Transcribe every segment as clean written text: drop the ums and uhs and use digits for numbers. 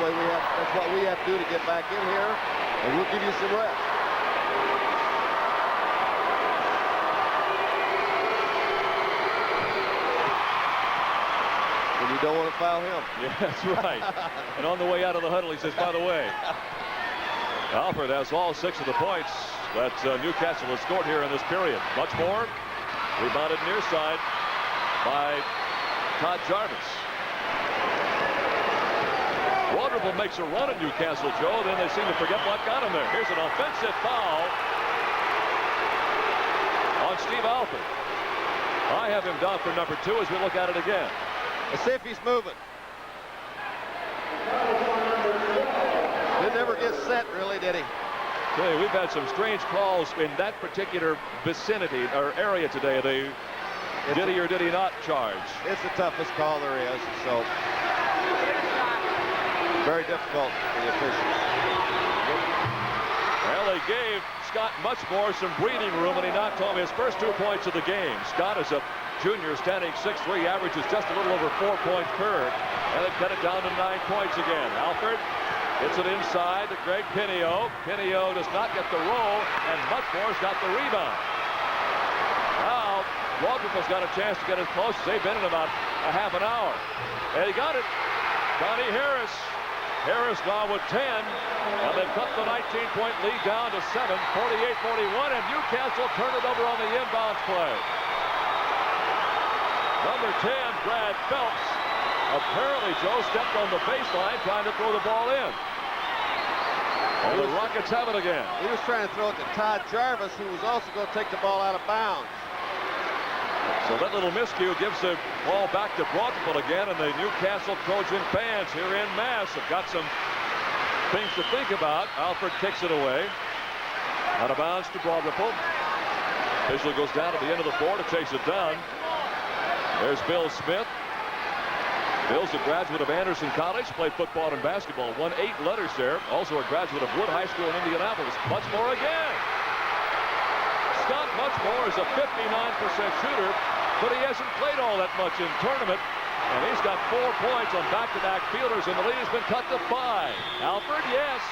That's what we have to do to get back in here, and we'll give you some rest. And you don't want to foul him. Yeah, that's right. And on the way out of the huddle, he says, by the way, Alford has all 6 of the points that Newcastle has scored here in this period. Much more. Rebounded near side by Todd Jarvis. Waterville makes a run at Newcastle, Joe. Then they seem to forget what got him there. Here's an offensive foul on Steve Alford. I have him down for number 2 as we look at it again. Let's see if he's moving. Didn't ever get set, really, did he? Hey, we've had some strange calls in that particular vicinity or area today. Did he or did he not charge? It's the toughest call there is, so very difficult for the officials. Well, they gave Scott Muchmore some breathing room, and he knocked home his first 2 points of the game. Scott is a junior, standing 6'3", averages just a little over 4 points per, and they cut it down to 9 points again. Alford hits it inside to Greg Pinio. Pinio does not get the roll, and Muchmore's got the rebound. Now, Waterville's got a chance to get as close as they've been in about a half an hour. And he got it. Donnie Harris. Harris now with 10, and they've cut the 19-point lead down to 7, 48-41, and Newcastle turned it over on the inbounds play. Number 10, Brad Phelps. Apparently, Joe stepped on the baseline trying to throw the ball in. And the Rockets have it again. He was trying to throw it to Todd Jarvis, who was also going to take the ball out of bounds. So that little miscue gives the ball back to Broadville again, and the Newcastle Trojan fans here in mass have got some things to think about. Alford kicks it away. Out of bounds to Broadville. Official goes down at the end of the floor to chase it down. There's Bill Smith. Bill's a graduate of Anderson College, played football and basketball, won 8 letters there. Also a graduate of Wood High School in Indianapolis. Muchmore again. Scott Muchmore is a 59% shooter, but he hasn't played all that much in tournament. And he's got 4 points on back-to-back fielders, and the lead has been cut to 5. Alford, yes.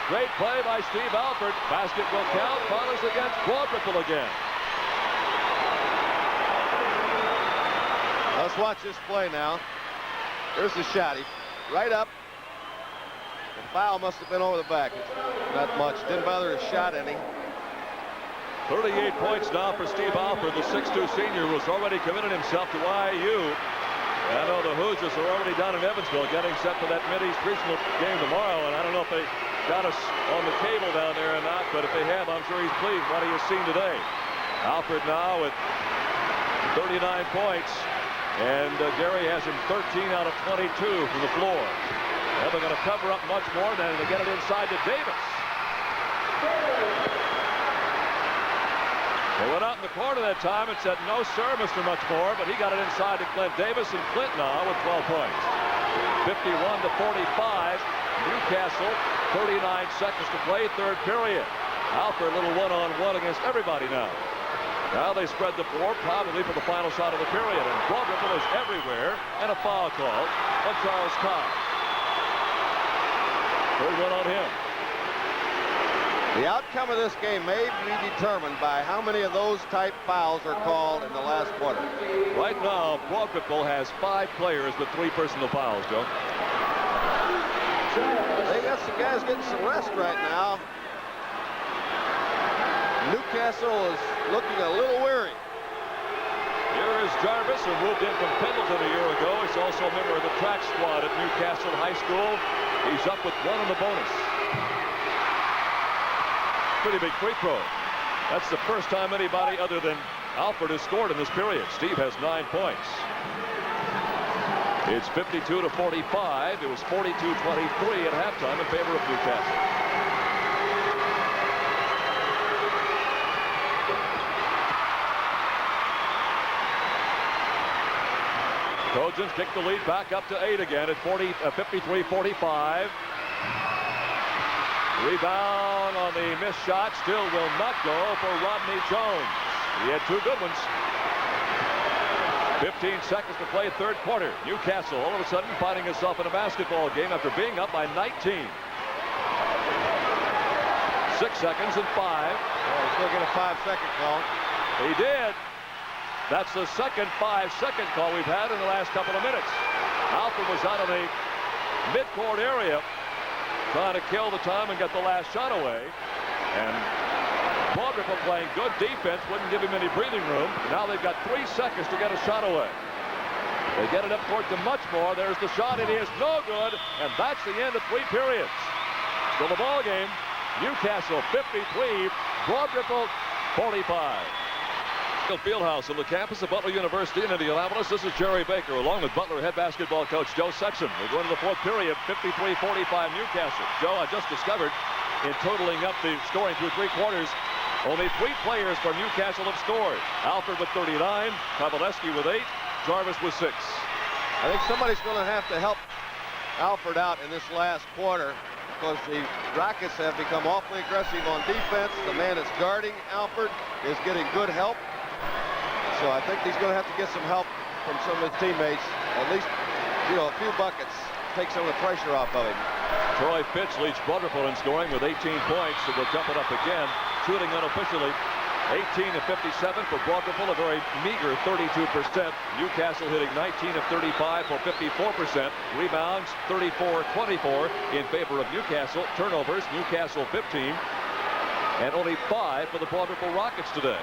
Great play by Steve Alford. Basket will count. Follows against Broadville again. Let's watch this play now. Here's the shot. He right up. The foul must have been over the back. Not much. Didn't bother his shot any. 38 points now for Steve Alford. The 6'2 senior was already committed himself to IU. And I know the Hoosiers are already down in Evansville getting set for that Mid-East regional game tomorrow. And I don't know if they got us on the cable down there or not, but if they have, I'm sure he's pleased with what he has seen today. Alford now with 39 points. And Gary has him 13 out of 22 from the floor. Well, they're going to cover up much more, then they get it inside to Davis. They went out in the corner that time and said, no, sir, Mr. Muchmore, but he got it inside to Clint Davis, and Clint now with 12 points. 51-45. Newcastle, 39 seconds to play, third period. Alford, a little one-on-one against everybody now. Now they spread the floor, probably for the final shot of the period, and Broadville is everywhere, and a foul call on Charles Cobb. Third one on him. The outcome of this game may be determined by how many of those type fouls are called in the last quarter. Right now, Broadville has 5 players with 3 personal fouls, Joe. They got some guys getting some rest right now. Newcastle is looking a little weary. Here is Jarvis, who moved in from Pendleton a year ago. He's also a member of the track squad at Newcastle High School. He's up with 1 in the bonus. Pretty big free throw. That's the first time anybody other than Alford has scored in this period. Steve has 9 points. It's 52-45. It was 42-23 at halftime in favor of Newcastle. Trojans kick the lead back up to 8 again at 53-45. Rebound on the missed shot still will not go for Rodney Jones. He had 2 good ones. 15 seconds to play, third quarter. Newcastle all of a sudden finding itself in a basketball game after being up by 19. 6 seconds and 5. Oh, he's still get a 5-second call. He did. That's the second 5-second call we've had in the last couple of minutes. Alford was out of the midcourt area trying to kill the time and get the last shot away. And Broad Ripple playing good defense, wouldn't give him any breathing room. Now they've got 3 seconds to get a shot away. They get it up court to Muchmore. There's the shot. It is no good. And that's the end of 3 periods. Still the ball game. Newcastle 53, Broad Ripple 45. Fieldhouse on the campus of Butler University in Indianapolis. This is Jerry Baker along with Butler head basketball coach Joe Sexton. We're going to the fourth period, 53-45 Newcastle. Joe, I just discovered in totaling up the scoring through 3 quarters, only 3 players from Newcastle have scored. Alford with 39, Kavaleski with 8, Jarvis with 6. I think somebody's going to have to help Alford out in this last quarter because the Rockets have become awfully aggressive on defense. The man that's guarding Alford is getting good help. So I think he's going to have to get some help from some of his teammates. At least, you know, a few buckets. Take some of the pressure off of him. Troy Pitts leads Broad Ripple in scoring with 18 points. So we'll jump it up again. Shooting unofficially. 18 of 57 for Broad Ripple, a very meager 32%. Newcastle hitting 19 of 35 for 54%. Rebounds 34-24 in favor of Newcastle. Turnovers, Newcastle 15. And only 5 for the Broad Ripple Rockets today.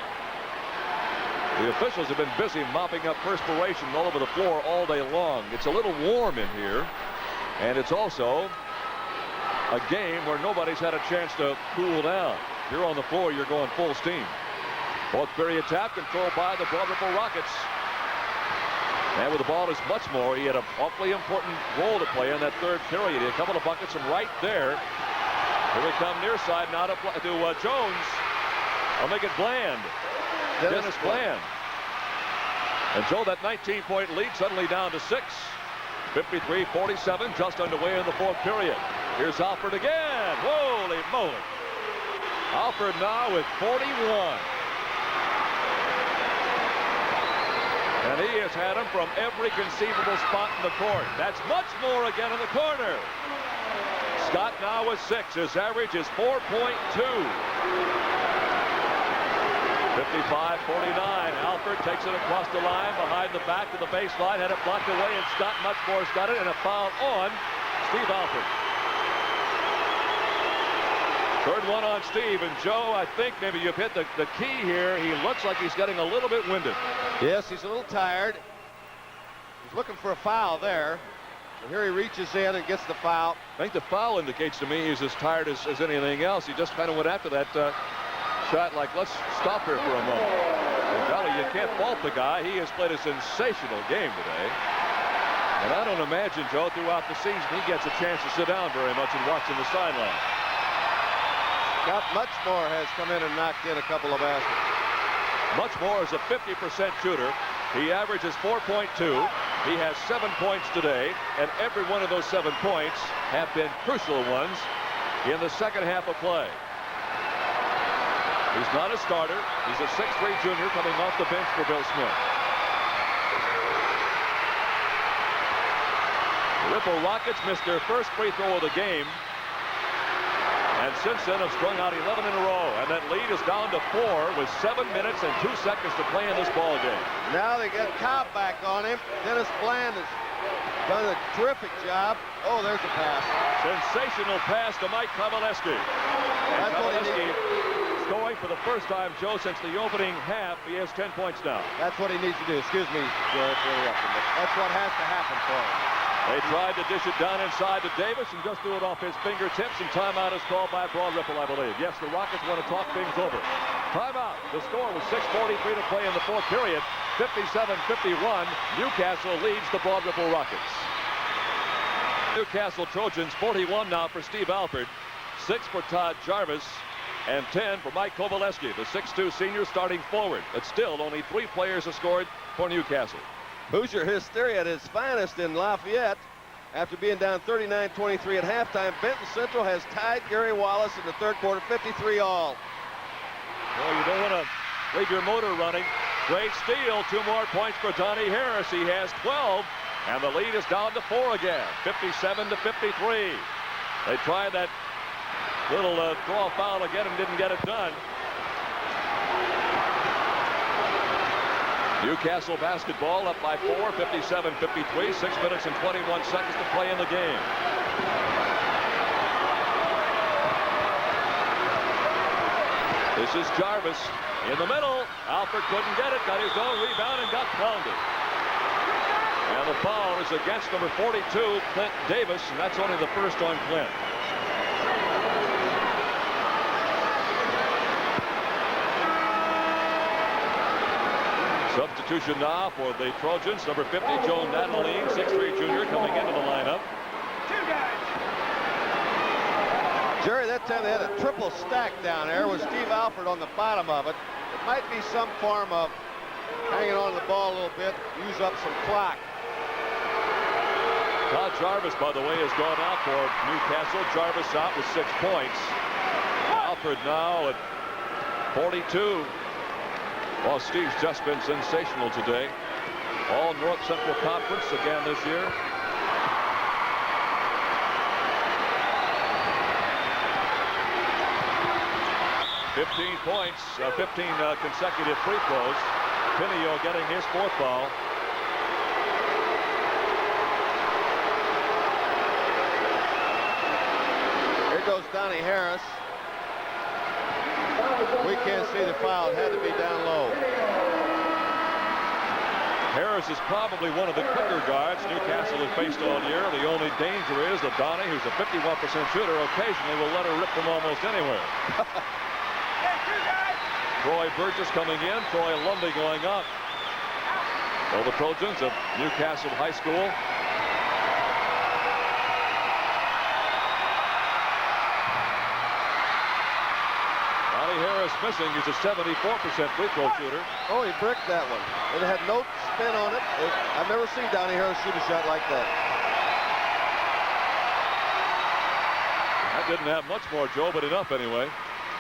The officials have been busy mopping up perspiration all over the floor all day long. It's a little warm in here, and it's also a game where nobody's had a chance to cool down. If you're on the floor, you're going full steam. Fourth period tap controlled by the Broad Ripple Rockets. And with the ball is Muchmore, he had an awfully important role to play in that third period. He had a couple of buckets from right there. Here we come near side now to Jones. I'll make it Bland. Dennis Bland. And so that 19-point lead suddenly down to 6. 53-47, just underway in the fourth period. Here's Alford again. Holy moly. Alford now with 41. And he has had him from every conceivable spot in the court. That's Muchmore again in the corner. Scott now with 6. His average is 4.2. 55-49. Alford takes it across the line behind the back to the baseline. Had it blocked away, and Scott Muchmore's got it, and a foul on Steve Alford. Third one on Steve. And Joe, I think maybe you've hit the key here. He looks like he's getting a little bit winded. Yes, he's a little tired. He's looking for a foul there. And here he reaches in and gets the foul. I think the foul indicates to me he's as tired as anything else. He just kind of went after that shot like, let's stop here for a moment. And golly, you can't fault the guy. He has played a sensational game today. And I don't imagine, Joe, throughout the season he gets a chance to sit down very much and watch in the sideline. Scott Muchmore has come in and knocked in a couple of baskets. Muchmore is a 50% shooter. He averages 4.2. He has 7 points today, and every one of those 7 points have been crucial ones in the second half of play. He's not a starter. He's a 6'3" junior coming off the bench for Bill Smith. The Ripple Rockets missed their first free throw of the game, and since then have strung out 11 in a row, and that lead is down to 4 with 7 minutes and 2 seconds to play in this ball game. Now they got Cobb back on him. Dennis Bland has done a terrific job. Oh, there's a pass. Sensational pass to Mike Kavaleski. That's what he needs. Scoring for the first time, Joe, since the opening half. He has 10 points now. That's what he needs to do. Excuse me, Joe, for interrupting, but that's what has to happen for him. They tried to dish it down inside to Davis and just threw it off his fingertips, and timeout is called by Broad Ripple, I believe. Yes, the Rockets want to talk things over. Timeout. The score was 6:43 to play in the fourth period. 57-51. Newcastle leads the Broad Ripple Rockets. Newcastle Trojans 41 now for Steve Alford, 6 for Todd Jarvis, and 10 for Mike Kavaleski, the 6'2" senior starting forward. But still, only 3 players have scored for Newcastle. Hoosier hysteria at its finest in Lafayette. After being down 39-23 at halftime, Benton Central has tied Gary Wallace in the third quarter, 53 all. Well, you don't want to leave your motor running. Great steal. 2 more points for Donnie Harris. He has 12, and the lead is down to 4 again. 57-53. They tried that little draw foul again and didn't get it done. Newcastle basketball up by 4, 57-53. 6 minutes and 21 seconds to play in the game. This is Jarvis in the middle. Alford couldn't get it. Got his own rebound and got pounded. And the foul is against number 42, Clint Davis, and that's only the first on Clint. Substitution now for the Trojans. Number 50, Joe Nataline, 6'3" junior, coming into the lineup. Jerry, that time they had a triple stack down there with Steve Alford on the bottom of it. It might be some form of hanging on to the ball a little bit, use up some clock. Todd Jarvis, by the way, has gone out for Newcastle. Jarvis out with 6 points. Alford now at 42. Well, Steve's just been sensational today. All North Central Conference again this year. "15 points, 15 consecutive free throws. Pinio getting his 4th foul. Here goes Donnie Harris. We can't see the foul. It had to be down low. Harris is probably one of the quicker guards Newcastle has faced all year. The only danger is that Donnie, who's a 51% shooter, occasionally will let her rip from almost anywhere. Troy Burgess coming in. Troy Lundy going up. So the Trojans of Newcastle High School. Harris missing. He's a 74% free throw shooter. Oh, he bricked that one. It had no spin on it. I've never seen Donnie Harris shoot a shot like that. That didn't have much more, Joe, but enough anyway.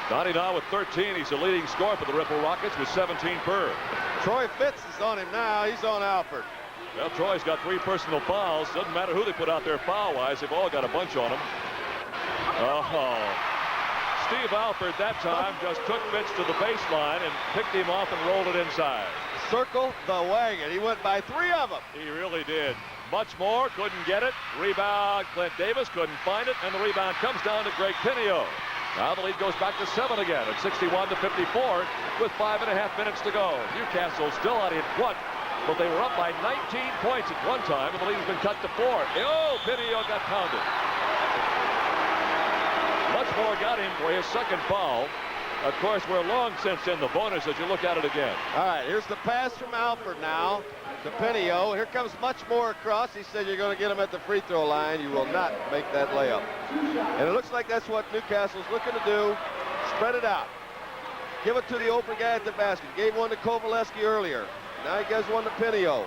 Donnie now with 13. He's the leading scorer for the Ripple Rockets with 17 per. Troy Fitz is on him now. He's on Alford. Well, Troy's got 3 personal fouls. Doesn't matter who they put out there foul-wise. They've all got a bunch on them. Oh. Steve Alford that time just took Fitz to the baseline and picked him off and rolled it inside. Circle the wagon. He went by 3 of them. He really did. Much more. Couldn't get it. Rebound. Clint Davis couldn't find it. And the rebound comes down to Greg Pinio. Now the lead goes back to 7 again at 61-54 with 5.5 minutes to go. Newcastle still out in front, but they were up by 19 points at one time, and the lead has been cut to 4. Oh, Pinio got pounded. Muchmore got him for his 2nd foul. Of course, we're long since in the bonus as you look at it again. All right, here's the pass from Alford now to Pinio. Here comes Muchmore across. He said you're going to get him at the free throw line. You will not make that layup. And it looks like that's what Newcastle's looking to do. Spread it out. Give it to the open guy at the basket. Gave one to Kovaleski earlier. Now he gives one to Pinio.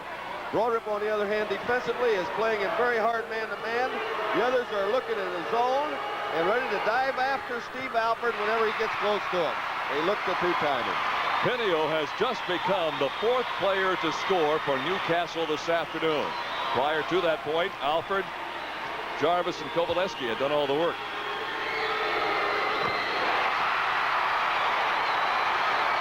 Broadrip, on the other hand, defensively is playing in very hard man-to-man. The others are looking in the zone and ready to dive after Steve Alford whenever he gets close to him. They look to 2-time him. Pinio has just become the 4th player to score for Newcastle this afternoon. Prior to that point, Alford, Jarvis, and Kovaleski had done all the work.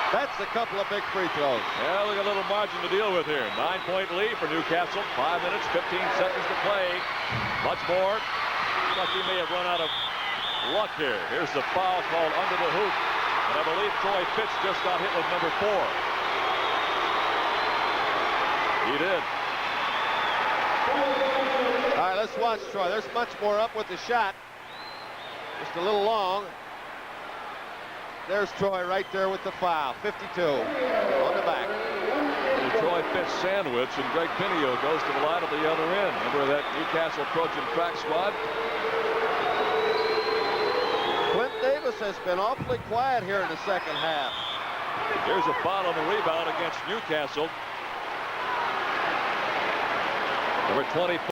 That's a couple of big free throws. Yeah, we got a little margin to deal with here. 9-point lead for Newcastle. 5 minutes, 15 seconds to play. Much more. Looks like he may have run out of luck here. Here's the foul called under the hoop. And I believe Troy Fitz just got hit with number 4. He did. All right, let's watch Troy. There's Muchmore up with the shot. Just a little long. There's Troy right there with the foul. 52 on the back. And Troy Fitz sandwich, and Greg Pinio goes to the line at the other end. Remember that Newcastle Trojan track squad? Clint Davis has been awfully quiet here in the 2nd half. Here's a foul on the rebound against Newcastle. Number 20.